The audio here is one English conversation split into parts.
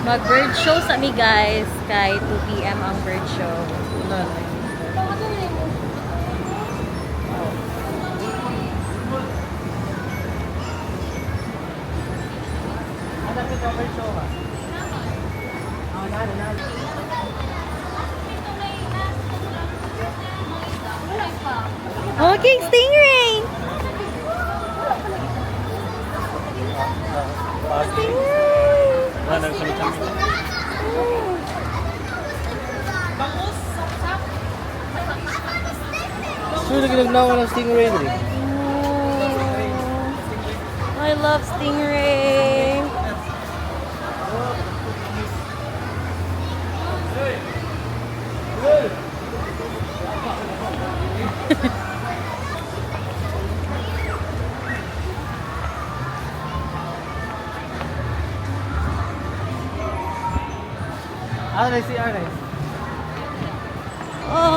Mag-bird show sa mi guys. Kay 2 p.m. ang bird show. Okay, stingray! Sure, ginagnawa ng stingray rin. I love stingray. Nice si Arnes.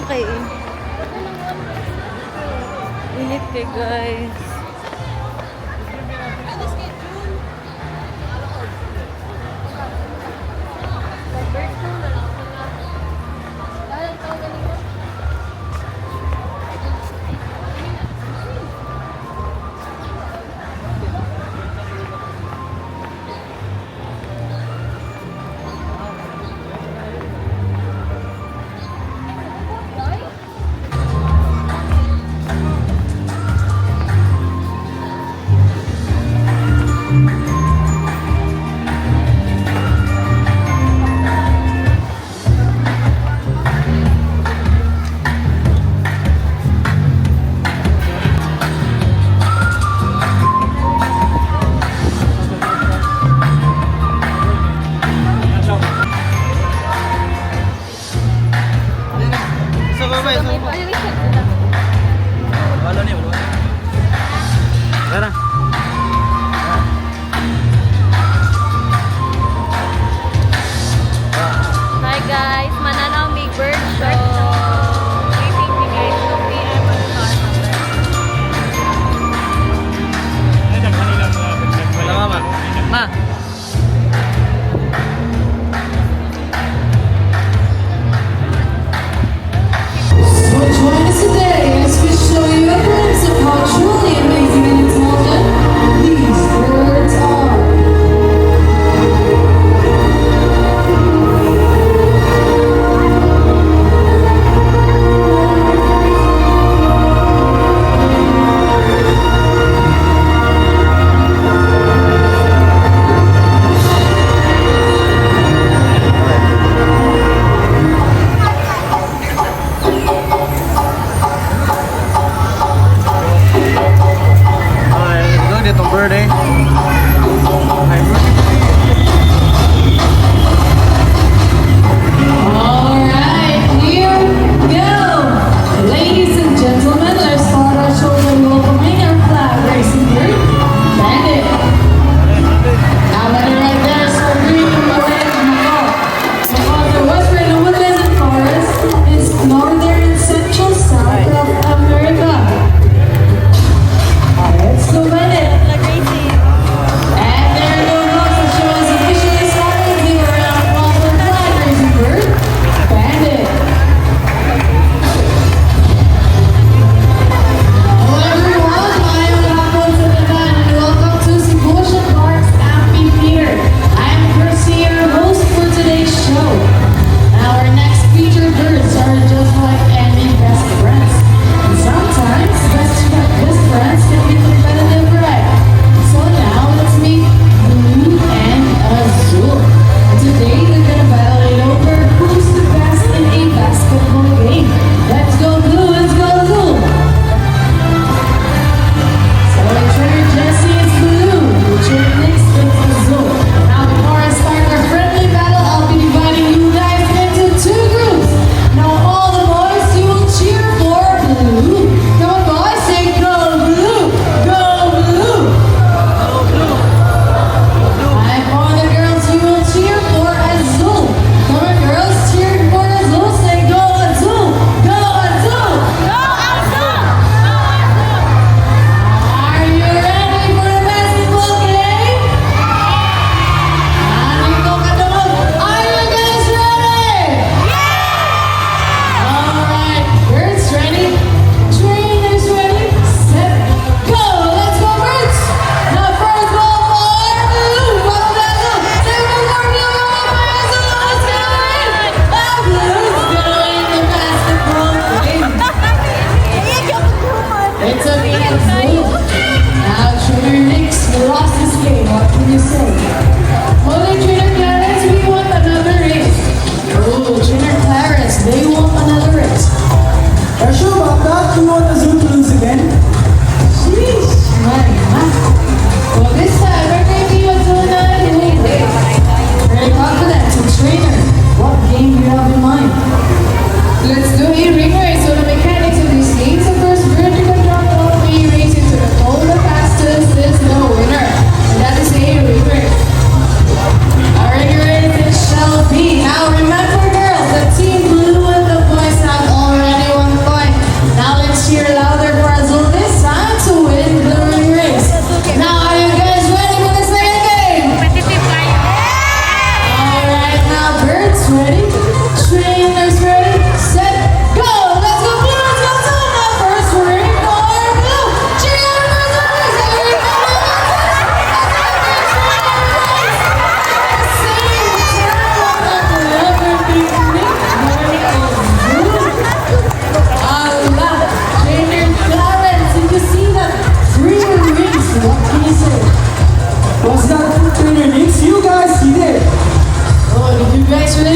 Okay. Init kay guys.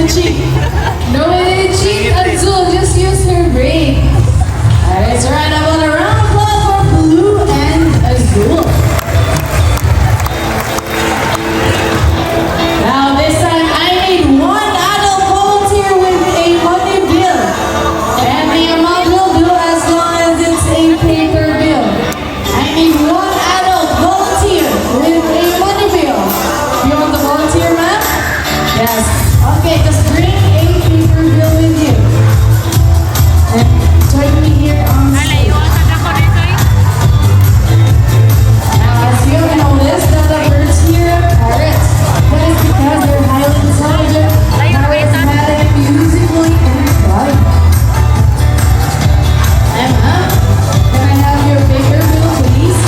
cheat. No way to cheat, Azul. Just use her brain. Alright, so right now on a round of applause for Blue and Azul. Now this time I need one adult volunteer with a money bill. And the amount will do as long as it's a paper bill. I need one adult volunteer with a money bill. You want the volunteer, ma'am? Yes. Okay, just bring a paper bill with you. And join me here on stage. Now, as you notice, that the birds here are parrots. That is because they're highly intelligent, charismatic, musically inclined. Emma, can I have your paper bill, please?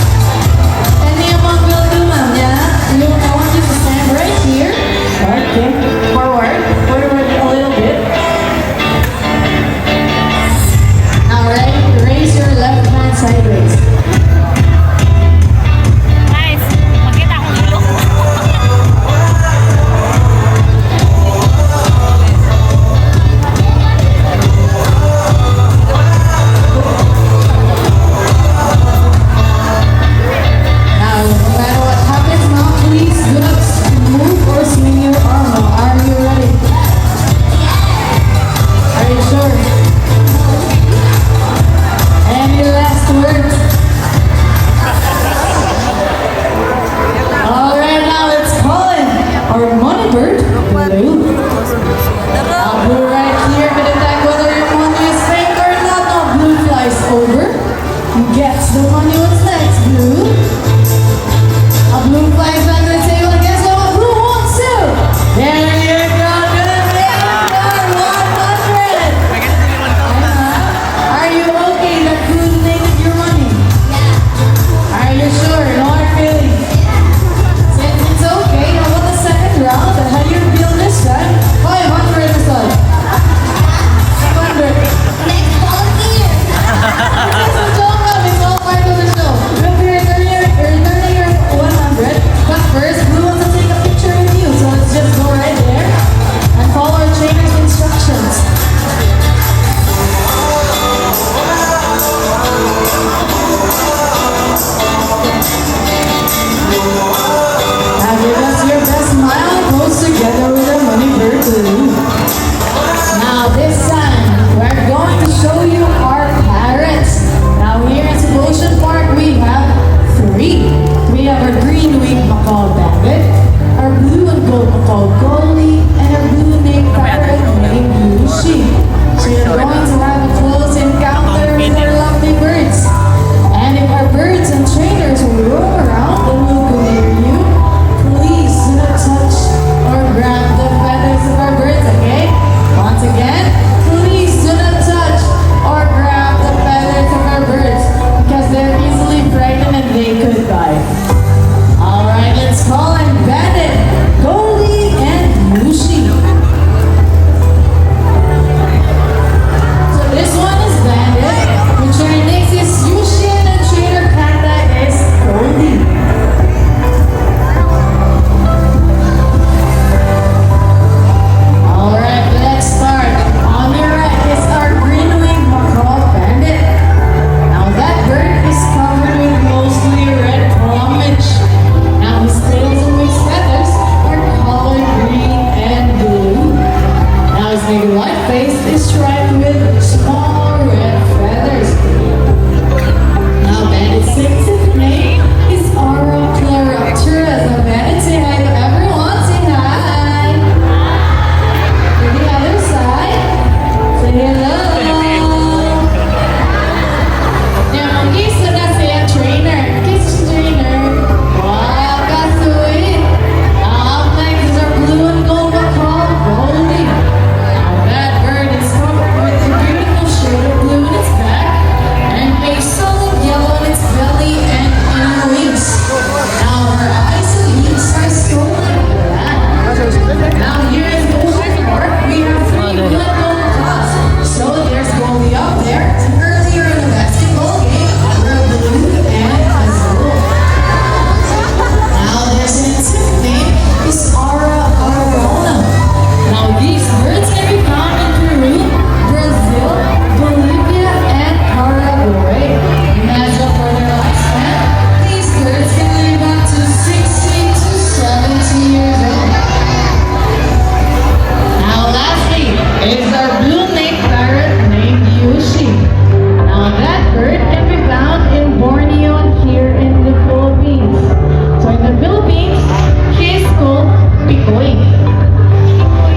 And the amount will do, ma'am, yeah? I want you to stand right here. Okay, forward a little bit. Alright, coin.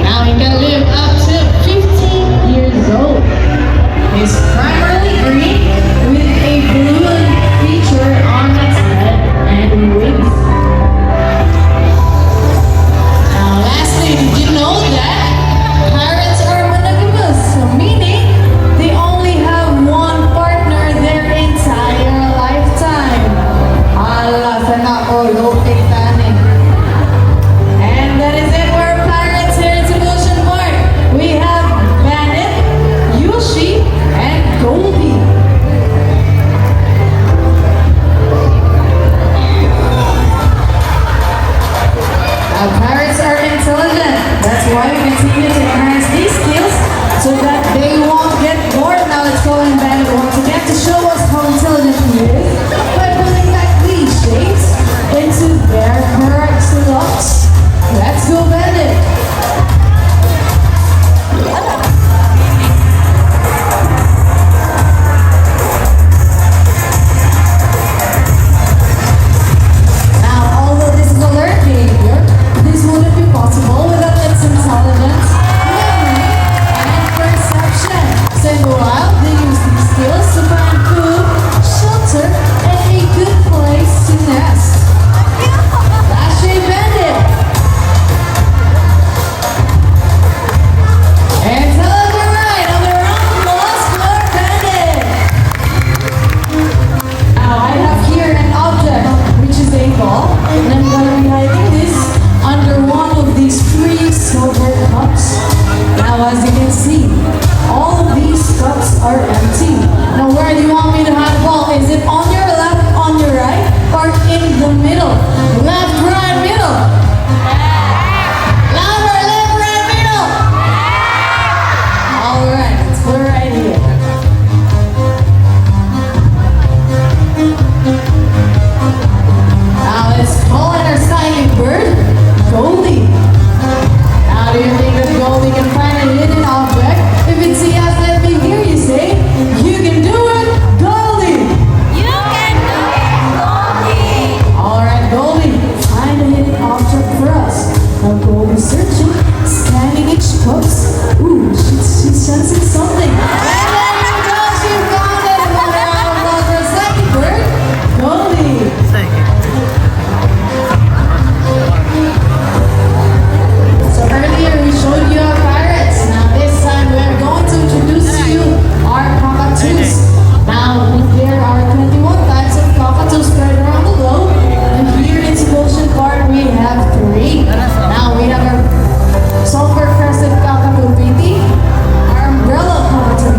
Now he can live up to 15 years old. It's primarily green with a blue feature on its head and wings. Now lastly, did you know that parrots are monogamous? Meaning they only have one partner their entire lifetime. Allah, sana all okay, Fanny. And that is it for Pirates here in Cebu Ocean Park. We have Bandit, Yoshi, and Goldie. Now, pirates are intelligent. That's why we continue to enhance these skills so that they won't get bored. Now let's go and Bandit once again to show us how intelligent he is by putting back these shapes into their correct slots. Let's go, Bandit. Now, although this is a learned behavior, this wouldn't be possible without its intelligence, memory, and perception. So in the wild, they use these skills to find food, shelter, and a good place to nest. Last shape Bandit. And tell us you're right on the round of applause for Bandit. Now I have here an object, which is a ball, and I'm going to be hiding this under one of these three silver cups. Now as you can see, all of these cups are empty. Now where do you want me to hide the ball? Is it on your left, on your right, or in the middle? Left, right, middle. Louder, left, right, middle. Alright, let's put it right here. Now let's call in our silent bird, Goldie. Now do you think that Goldie can find a hidden object? If it's a yes, let me hear you say, you can do it, Goldie. You can do it, Goldie! Alright, Goldie, find a hidden object for us. Now Goldie's searching, scanning each cups. Ooh, she's sensing something. And there you go, she found it. Another round of applause for a second bird, Goldie. So earlier we showed you our pirates. Now this time we're going to introduce to you our cockatoos. Now there are 21 types of cockatoos spread around the globe. And here in Cebu Ocean Park we have 3. Now we have our sulfur crested cockatoo Piti, our umbrella cockatoo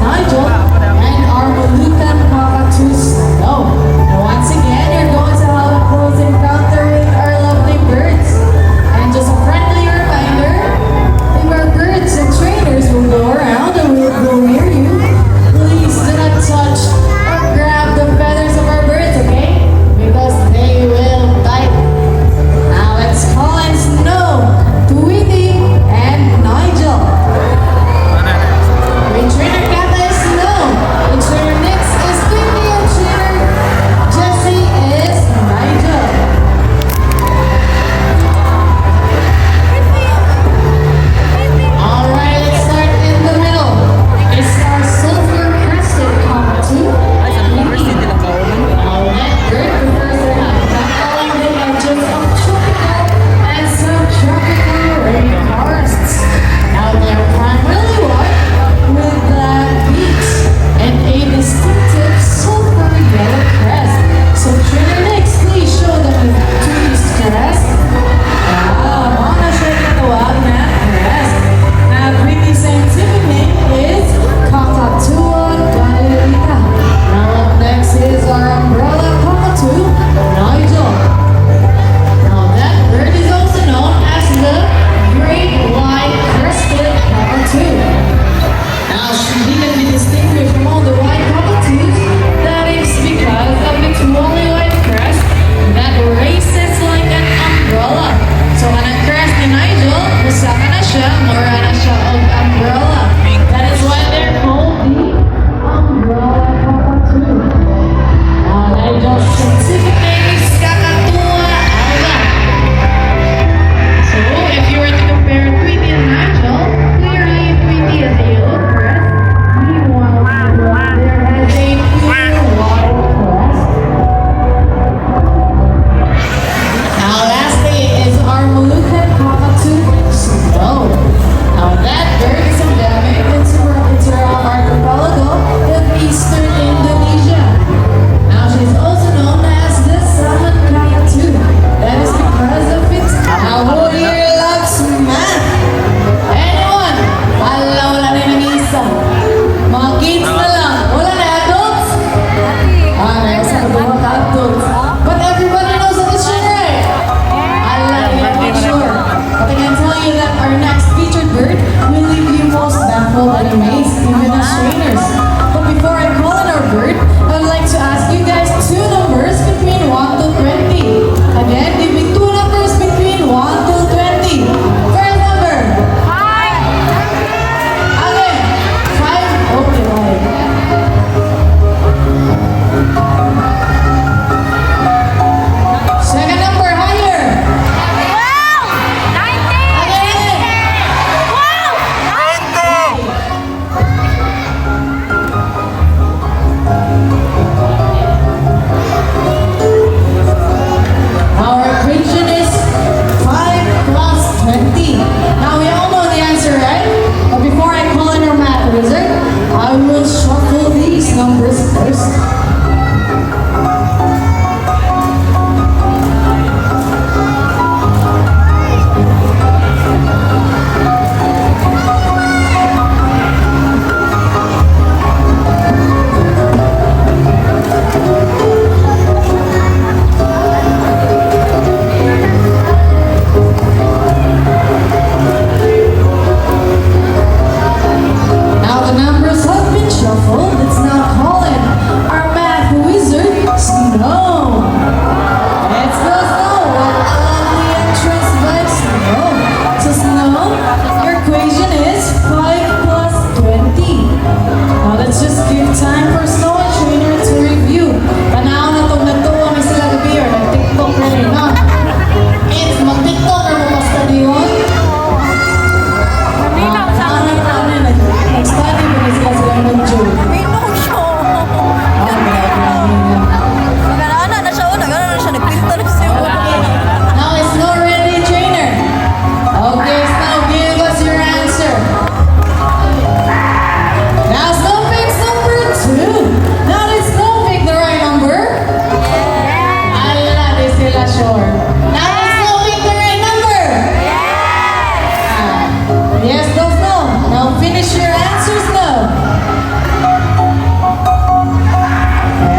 Yes, those no. Now finish your answers now.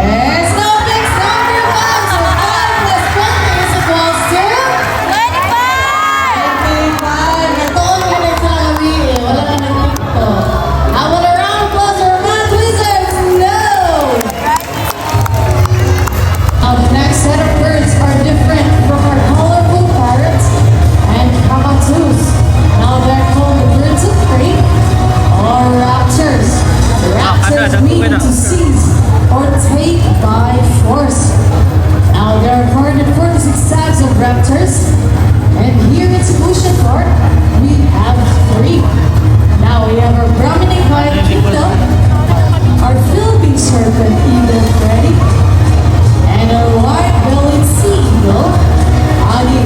Yes, no fixed number five. So 5 plus 20 is equals to 25. Ito ang pinagsasabi eh. Wala na nagtikto. How about a round of applause for Math Wizards? No! Now the next set of birds are different from our colorful parrots and cockatoos. Now they're called the birds of prey or raptors. Raptors mean to seize or take by force. Now there are 446 types of raptors, and here in Cebu Park we have 3. Now we have our Brahminic kingdom, our Philippine serpent eagle Freddy, and our white-bellied sea eagle Agi.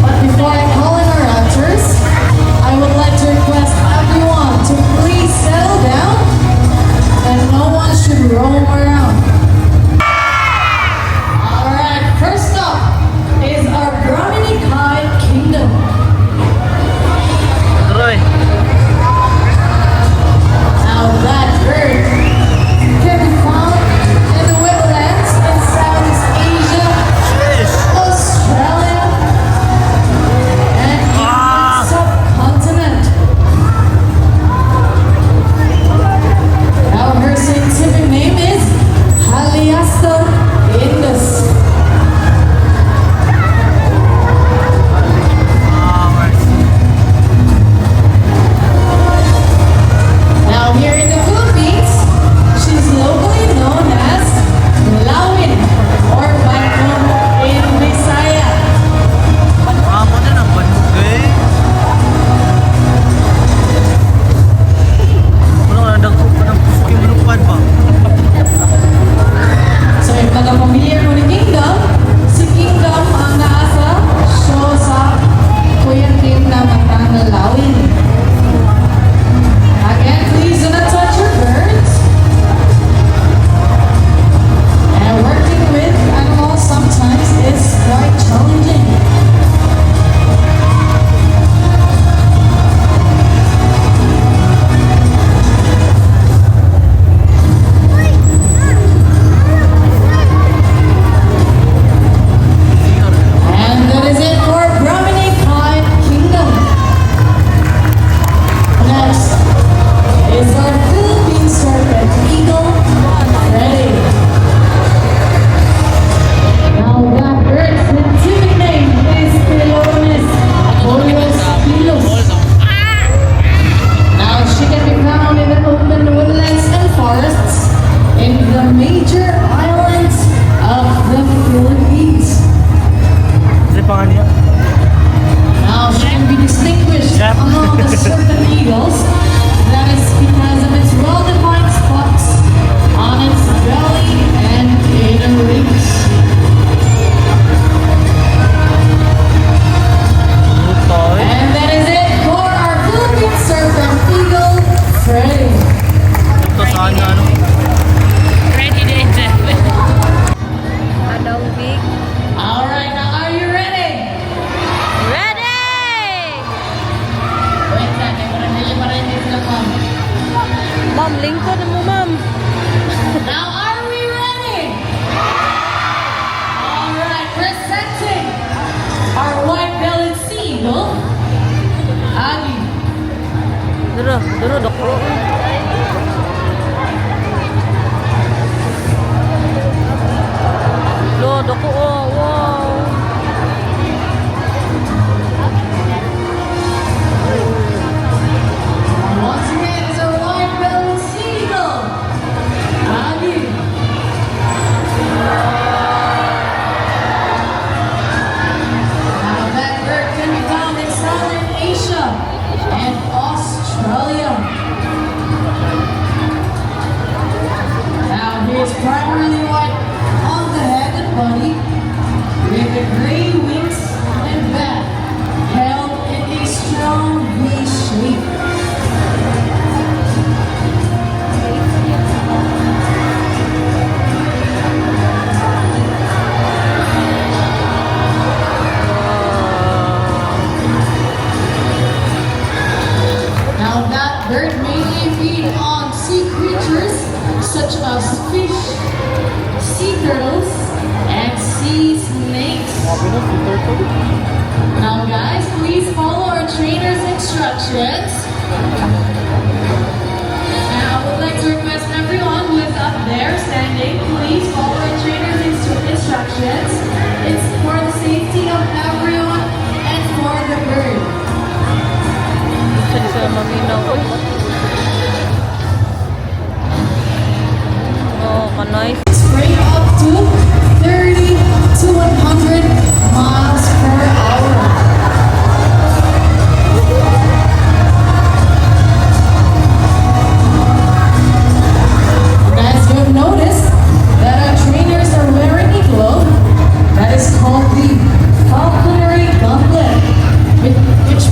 But before I call in our raptors, I would like to request everyone to please settle down and no one should roam around. Alright, first up is our Brahminic kingdom. Roy. Now that bird can be found in the wetlands in Southeast Asia, Australia, and even the subcontinent. Now her scientific name is Haliaston indus. Now here in the Philippines, she's locally known as Lawin or Bacon in Visaya. Ako na ng bandog eh. Ano nga nang pusukin mo ng pan ba? So yung mga pamilya mo ni Kingdom, si Kingdom ang nasa show sa Kuya Kim na matang Lawin. Again, please do not touch your birds. And working with animals sometimes is quite challenging. And that is it for Brahminic Kingdom. Next is our Philippine serpent eagle, Freddy. Now that bird's scientific name is Pilones Apolos Pilos. Now she can be found in the open woodlands and forests in the major islands of the Philippines. Kasi pangan niya. Now she can be distinguished Yep. among the serpent eagles. That is because of its well-defined spots on its belly and inner wings. Lutoy. And that is it for our Philippine serpent eagle, Freddy. Ito saan nga ano? Adong big. Alright, now are you ready? Ready! Wait lang, para hindi sila ma'am. Ma'am, lingkod mo, ma'am. Now are we ready? Alright, presenting our white-bellied sea eagle, Agi. Duro, doko. Lo, doko, oh, wow. Once again, it's our white-bellied sea eagle.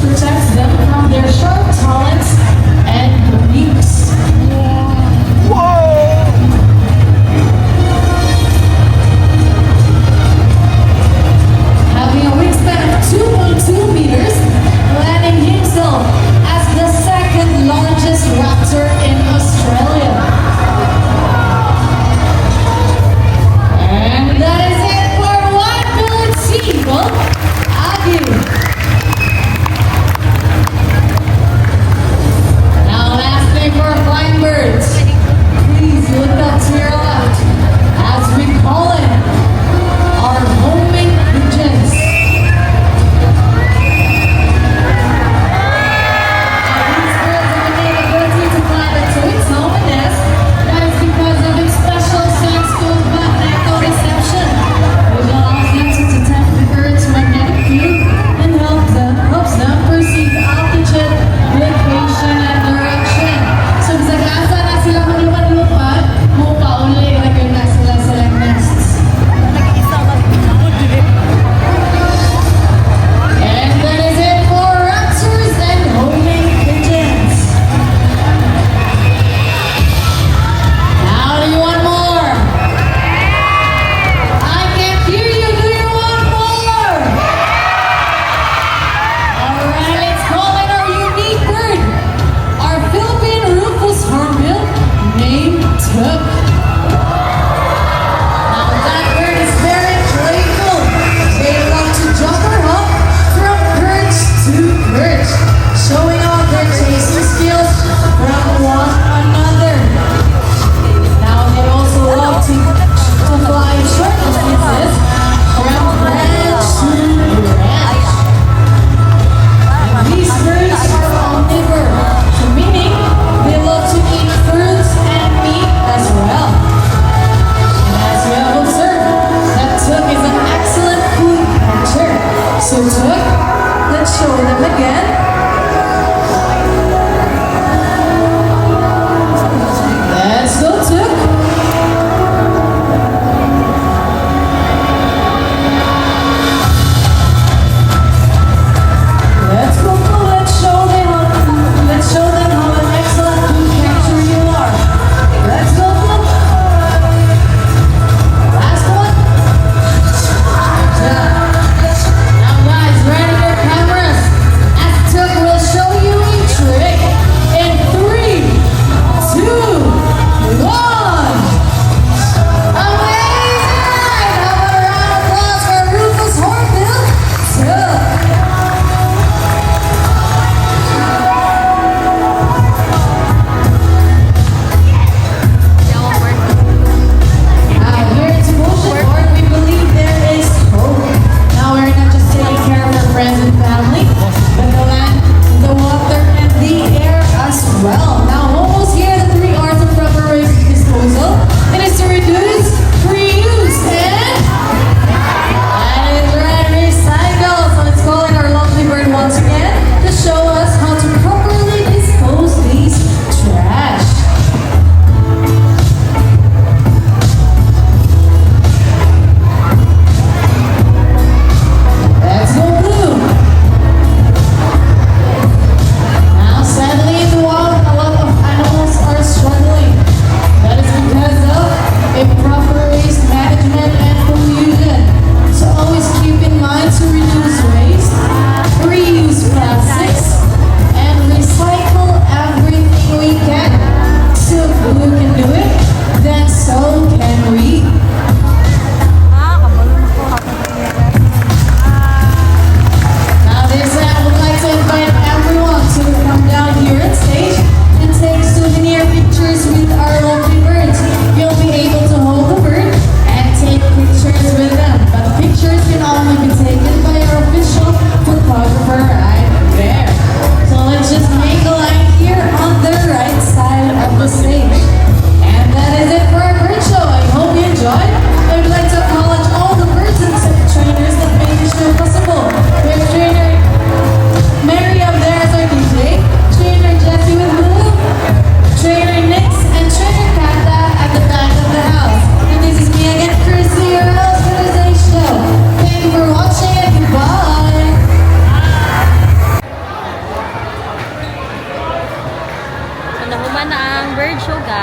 protects them from their sharp talons and beaks. Having a wingspan of 2.2 meters, landing himself as the second largest raptor in Australia. And that is it for one billion seagull. Aggie. Now lastly for flying birds. Please look up to your left as we call it our homing pigeons. These birds have the ability to fly to its home and nest. That is because of its special sense-called magnetic reception, which allows them to detect the Earth's magnetic field and helps them perceive altitude, location, and direction. So, sa gasa na sila malupad-lupad, mupauli na kayo na sila silang nests. And that is it for raptors and homing pigeons. Now do you want more? I can't hear you. Do you want more? Alright, let's call in our unique bird. Our Philippine rufous hornbill named Tuk. Now that bird is very playful. They love to jump or hop from perch to perch, showing off their chasing skills from one another. Now they also love to fly short distances from branch to branch. These birds are omnivore, meaning they love to eat fruits and meat as well. And as you have observed, that Tuk is an excellent food catcher. So Tuk, let's show them again. Let's go, Tuk. Let's go, let's show them how an excellent food catcher you are. Let's go, last one. Now guys, ready your cameras as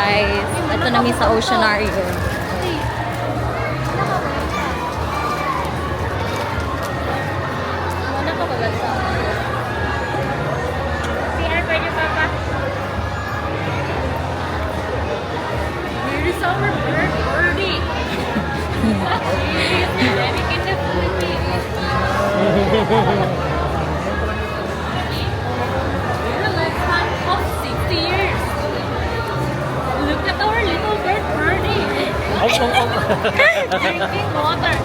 guys. Ito na sa Oceanario. Ano ka kaganda? CR pwede papa? Where is our birdie? Living in the Philippines. We're a lifespan of 60 years. Look at our little bird birdie. Drinking water.